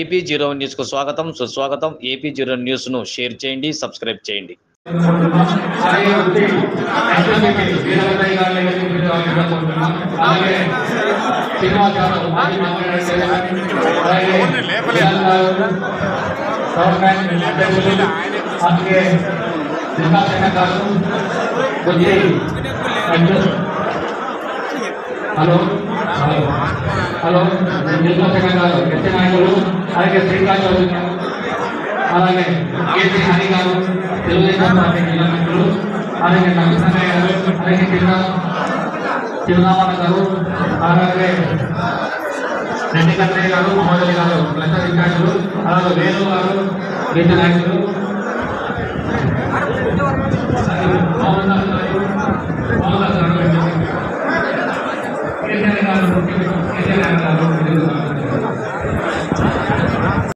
AP zero news కు స్వాగతం సుస్వాగతం. ఏపీ జీరో న్యూస్ ను షేర్ చేయండి, సబ్స్క్రైబ్ చేయండి. హలో హలో నిర్మాణంగా గారు ఎస్టీ నాయకులు అలాగే శ్రీకాంత్ గారు అలాగే కేసీ హరి గారు తెలుగుదేశం పార్టీ జిల్లా మిత్రులు అలాగే నరసింహయ్య గారు అలాగే చిరునామన్న గారు అలాగే రెడ్డి కన్నయ్య గారు మహోదయ గారు క్లస్టర్ ఇన్ఛార్జులు అలాగే వేణు గారు గీత నాయకులు కేసీఆర్ గారు